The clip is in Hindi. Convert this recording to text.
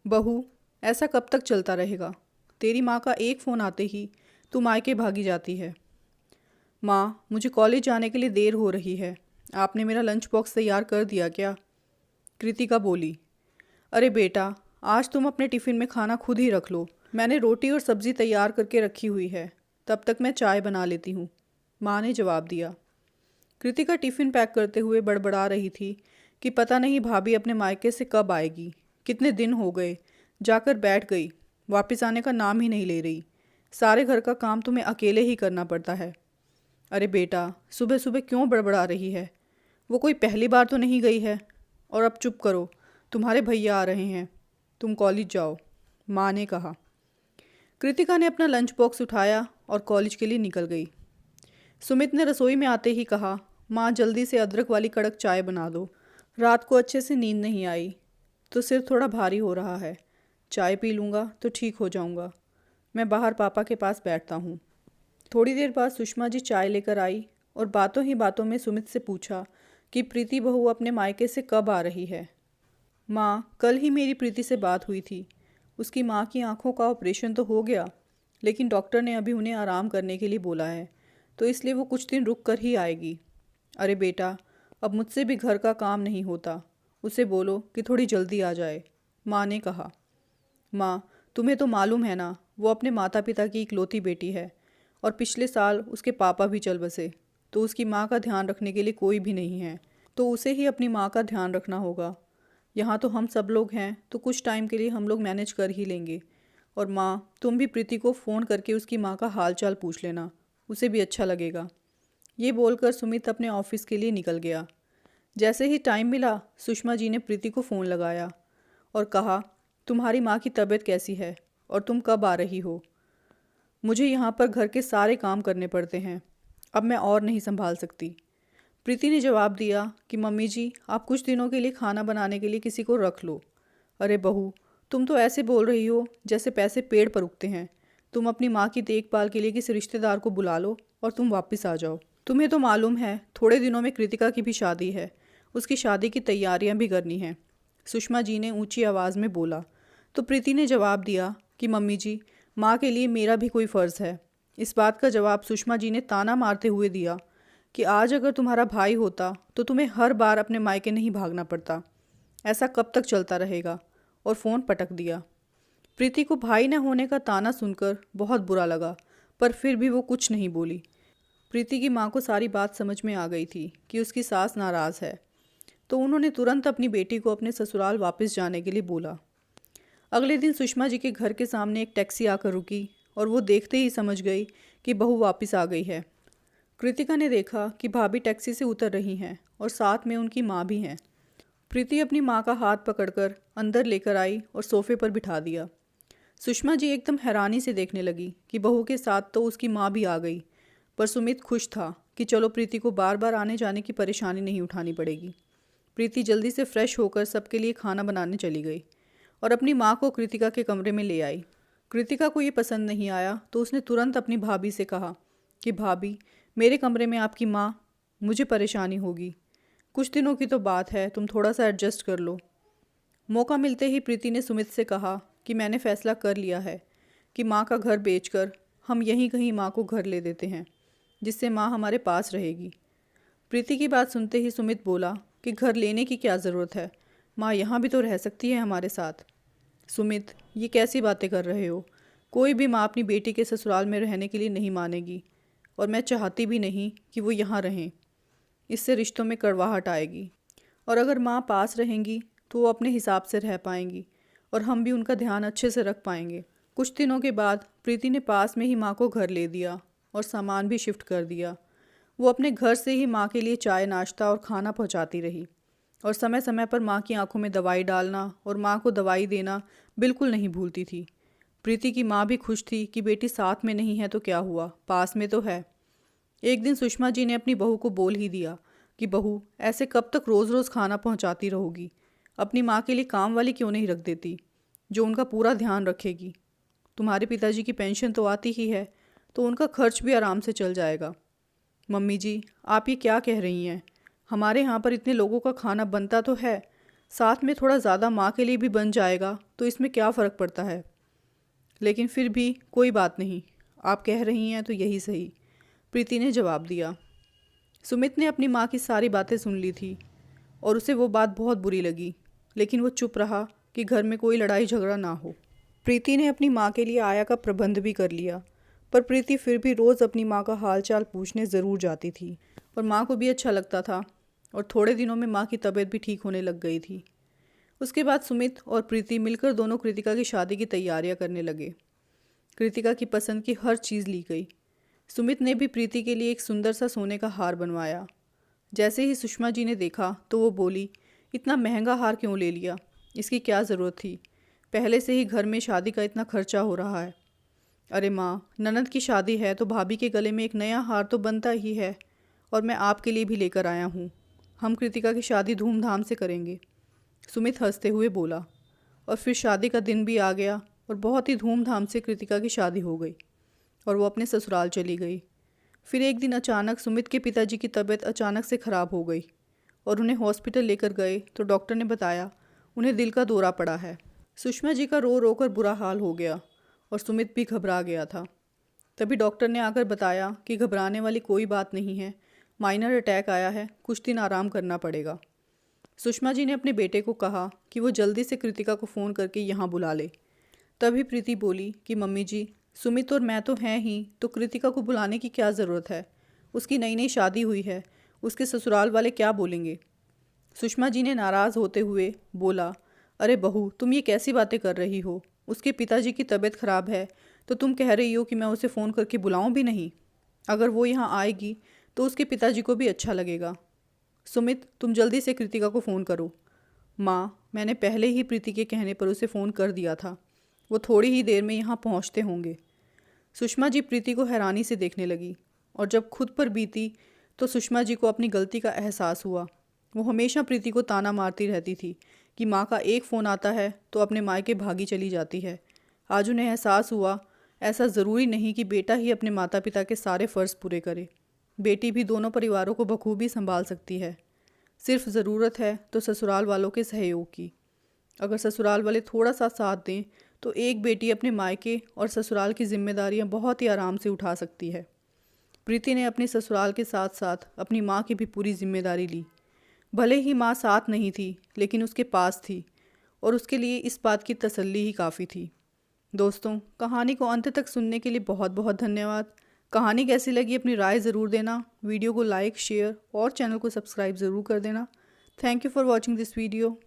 बहू, ऐसा कब तक चलता रहेगा? तेरी माँ का एक फ़ोन आते ही तू मायके भागी जाती है। माँ, मुझे कॉलेज जाने के लिए देर हो रही है। आपने मेरा लंच बॉक्स तैयार कर दिया क्या? कृतिका बोली। अरे बेटा, आज तुम अपने टिफ़िन में खाना खुद ही रख लो। मैंने रोटी और सब्ज़ी तैयार करके रखी हुई है। तब तक मैं चाय बना लेती हूँ, माँ ने जवाब दिया। कृतिका टिफ़िन पैक करते हुए बड़बड़ा रही थी कि पता नहीं भाभी अपने मायके से कब आएगी। कितने दिन हो गए, जाकर बैठ गई, वापस आने का नाम ही नहीं ले रही। सारे घर का काम तुम्हें अकेले ही करना पड़ता है। अरे बेटा, सुबह सुबह क्यों बड़बड़ा रही है? वो कोई पहली बार तो नहीं गई है। और अब चुप करो, तुम्हारे भैया आ रहे हैं। तुम कॉलेज जाओ, माँ ने कहा। कृतिका ने अपना लंच बॉक्स उठाया और कॉलेज के लिए निकल गई। सुमित ने रसोई में आते ही कहा, माँ जल्दी से अदरक वाली कड़क चाय बना दो। रात को अच्छे से नींद नहीं आई तो सिर थोड़ा भारी हो रहा है। चाय पी लूँगा तो ठीक हो जाऊँगा। मैं बाहर पापा के पास बैठता हूँ। थोड़ी देर बाद सुषमा जी चाय लेकर आई और बातों ही बातों में सुमित से पूछा कि प्रीति बहू अपने मायके से कब आ रही है। माँ, कल ही मेरी प्रीति से बात हुई थी। उसकी माँ की आंखों का ऑपरेशन तो हो गया, लेकिन डॉक्टर ने अभी उन्हें आराम करने के लिए बोला है, तो इसलिए वो कुछ दिन रुक कर ही आएगी। अरे बेटा, अब मुझसे भी घर का काम नहीं होता। उसे बोलो कि थोड़ी जल्दी आ जाए, माँ ने कहा। माँ, तुम्हें तो मालूम है ना, वो अपने माता पिता की इकलौती बेटी है और पिछले साल उसके पापा भी चल बसे, तो उसकी माँ का ध्यान रखने के लिए कोई भी नहीं है, तो उसे ही अपनी माँ का ध्यान रखना होगा। यहाँ तो हम सब लोग हैं, तो कुछ टाइम के लिए हम लोग मैनेज कर ही लेंगे। और माँ, तुम भी प्रीति को फ़ोन करके उसकी माँ का हाल चाल पूछ लेना, उसे भी अच्छा लगेगा। ये बोलकर सुमित अपने ऑफिस के लिए निकल गया। जैसे ही टाइम मिला, सुषमा जी ने प्रीति को फ़ोन लगाया और कहा, तुम्हारी माँ की तबीयत कैसी है और तुम कब आ रही हो? मुझे यहाँ पर घर के सारे काम करने पड़ते हैं, अब मैं और नहीं संभाल सकती। प्रीति ने जवाब दिया कि मम्मी जी, आप कुछ दिनों के लिए खाना बनाने के लिए किसी को रख लो। अरे बहू, तुम तो ऐसे बोल रही हो जैसे पैसे पेड़ पर उगते हैं। तुम अपनी माँ की देखभाल के लिए किसी रिश्तेदार को बुला लो और तुम वापस आ जाओ। तुम्हें तो मालूम है, थोड़े दिनों में कृतिका की भी शादी है, उसकी शादी की तैयारियां भी करनी हैं, सुषमा जी ने ऊंची आवाज़ में बोला। तो प्रीति ने जवाब दिया कि मम्मी जी, माँ के लिए मेरा भी कोई फ़र्ज़ है। इस बात का जवाब सुषमा जी ने ताना मारते हुए दिया कि आज अगर तुम्हारा भाई होता तो तुम्हें हर बार अपने मायके नहीं भागना पड़ता। ऐसा कब तक चलता रहेगा? और फ़ोन पटक दिया। प्रीति को भाई न होने का ताना सुनकर बहुत बुरा लगा, पर फिर भी वो कुछ नहीं बोली। प्रीति की माँ को सारी बात समझ में आ गई थी कि उसकी सास नाराज़ है, तो उन्होंने तुरंत अपनी बेटी को अपने ससुराल वापस जाने के लिए बोला। अगले दिन सुषमा जी के घर के सामने एक टैक्सी आकर रुकी और वो देखते ही समझ गई कि बहू वापस आ गई है। कृतिका ने देखा कि भाभी टैक्सी से उतर रही हैं और साथ में उनकी माँ भी हैं। प्रीति अपनी माँ का हाथ पकड़कर अंदर लेकर आई और सोफे पर बिठा दिया। सुषमा जी एकदम हैरानी से देखने लगी कि बहू के साथ तो उसकी माँ भी आ गई, पर सुमित खुश था कि चलो प्रीति को बार बार आने जाने की परेशानी नहीं उठानी पड़ेगी। प्रीति जल्दी से फ्रेश होकर सबके लिए खाना बनाने चली गई और अपनी माँ को कृतिका के कमरे में ले आई। कृतिका को ये पसंद नहीं आया तो उसने तुरंत अपनी भाभी से कहा कि भाभी, मेरे कमरे में आपकी माँ, मुझे परेशानी होगी। कुछ दिनों की तो बात है, तुम थोड़ा सा एडजस्ट कर लो। मौका मिलते ही प्रीति ने सुमित से कहा कि मैंने फ़ैसला कर लिया है कि माँ का घर बेचकर हम यहीं कहीं माँ को घर ले देते हैं, जिससे माँ हमारे पास रहेगी। प्रीति की बात सुनते ही सुमित बोला कि घर लेने की क्या ज़रूरत है, माँ यहाँ भी तो रह सकती है हमारे साथ। सुमित, ये कैसी बातें कर रहे हो? कोई भी माँ अपनी बेटी के ससुराल में रहने के लिए नहीं मानेगी, और मैं चाहती भी नहीं कि वो यहाँ रहें। इससे रिश्तों में कड़वाहट आएगी, और अगर माँ पास रहेंगी तो वो अपने हिसाब से रह पाएंगी और हम भी उनका ध्यान अच्छे से रख पाएंगे। कुछ दिनों के बाद प्रीति ने पास में ही माँ को घर ले दिया और सामान भी शिफ्ट कर दिया। वो अपने घर से ही माँ के लिए चाय, नाश्ता और खाना पहुँचाती रही और समय समय पर माँ की आंखों में दवाई डालना और माँ को दवाई देना बिल्कुल नहीं भूलती थी। प्रीति की माँ भी खुश थी कि बेटी साथ में नहीं है तो क्या हुआ, पास में तो है। एक दिन सुषमा जी ने अपनी बहू को बोल ही दिया कि बहू, ऐसे कब तक रोज़ रोज़ खाना पहुंचाती रहोगी? अपनी माँ के लिए काम वाली क्यों नहीं रख देती, जो उनका पूरा ध्यान रखेगी? तुम्हारे पिताजी की पेंशन तो आती ही है, तो उनका खर्च भी आराम से चल जाएगा। मम्मी जी, आप ये क्या कह रही हैं? हमारे यहाँ पर इतने लोगों का खाना बनता तो है, साथ में थोड़ा ज़्यादा माँ के लिए भी बन जाएगा तो इसमें क्या फ़र्क पड़ता है। लेकिन फिर भी कोई बात नहीं, आप कह रही हैं तो यही सही, प्रीति ने जवाब दिया। सुमित ने अपनी माँ की सारी बातें सुन ली थी और उसे वो बात बहुत बुरी लगी, लेकिन वो चुप रहा कि घर में कोई लड़ाई झगड़ा ना हो। प्रीति ने अपनी माँ के लिए आया का प्रबंध भी कर लिया, पर प्रीति फिर भी रोज़ अपनी माँ का हाल चाल पूछने ज़रूर जाती थी और माँ को भी अच्छा लगता था और थोड़े दिनों में माँ की तबीयत भी ठीक होने लग गई थी। उसके बाद सुमित और प्रीति मिलकर दोनों कृतिका की शादी की तैयारियां करने लगे। कृतिका की पसंद की हर चीज़ ली गई। सुमित ने भी प्रीति के लिए एक सुंदर सा सोने का हार बनवाया। जैसे ही सुषमा जी ने देखा तो वो बोली, इतना महंगा हार क्यों ले लिया, इसकी क्या ज़रूरत थी, पहले से ही घर में शादी का इतना खर्चा हो रहा है। अरे माँ, ननद की शादी है तो भाभी के गले में एक नया हार तो बनता ही है, और मैं आपके लिए भी लेकर आया हूँ। हम कृतिका की शादी धूमधाम से करेंगे, सुमित हंसते हुए बोला। और फिर शादी का दिन भी आ गया और बहुत ही धूमधाम से कृतिका की शादी हो गई और वो अपने ससुराल चली गई। फिर एक दिन अचानक सुमित के पिताजी की तबीयत अचानक से ख़राब हो गई और उन्हें हॉस्पिटल लेकर गए तो डॉक्टर ने बताया उन्हें दिल का दौरा पड़ा है। सुषमा जी का रो रो कर बुरा हाल हो गया और सुमित भी घबरा गया था। तभी डॉक्टर ने आकर बताया कि घबराने वाली कोई बात नहीं है, माइनर अटैक आया है, कुछ दिन आराम करना पड़ेगा। सुषमा जी ने अपने बेटे को कहा कि वो जल्दी से कृतिका को फ़ोन करके यहाँ बुला ले। तभी प्रीति बोली कि मम्मी जी, सुमित और मैं तो हैं ही, तो कृतिका को बुलाने की क्या ज़रूरत है, उसकी नई नई शादी हुई है, उसके ससुराल वाले क्या बोलेंगे। सुषमा जी ने नाराज़ होते हुए बोला, अरे बहू, तुम ये कैसी बातें कर रही हो, उसके पिताजी की तबीयत ख़राब है तो तुम कह रही हो कि मैं उसे फ़ोन करके बुलाऊं भी नहीं। अगर वो यहाँ आएगी तो उसके पिताजी को भी अच्छा लगेगा। सुमित, तुम जल्दी से कृतिका को फ़ोन करो। माँ, मैंने पहले ही प्रीति के कहने पर उसे फ़ोन कर दिया था, वो थोड़ी ही देर में यहाँ पहुँचते होंगे। सुषमा जी प्रीति को हैरानी से देखने लगी और जब खुद पर बीती तो सुषमा जी को अपनी गलती का एहसास हुआ। वो हमेशा प्रीति को ताना मारती रहती थी कि माँ का एक फ़ोन आता है तो अपने मायके भागी चली जाती है। आज उन्हें एहसास हुआ ऐसा ज़रूरी नहीं कि बेटा ही अपने माता पिता के सारे फ़र्ज़ पूरे करे, बेटी भी दोनों परिवारों को बखूबी संभाल सकती है। सिर्फ ज़रूरत है तो ससुराल वालों के सहयोग की। अगर ससुराल वाले थोड़ा सा साथ दें तो एक बेटी अपने मायके और ससुराल की जिम्मेदारियां बहुत ही आराम से उठा सकती है। प्रीति ने अपने ससुराल के साथ साथ अपनी माँ की भी पूरी जिम्मेदारी ली। भले ही माँ साथ नहीं थी, लेकिन उसके पास थी और उसके लिए इस बात की तसल्ली ही काफ़ी थी। दोस्तों, कहानी को अंत तक सुनने के लिए बहुत बहुत धन्यवाद। कहानी कैसी लगी अपनी राय ज़रूर देना। वीडियो को लाइक, शेयर और चैनल को सब्सक्राइब ज़रूर कर देना। Thank you for watching this video.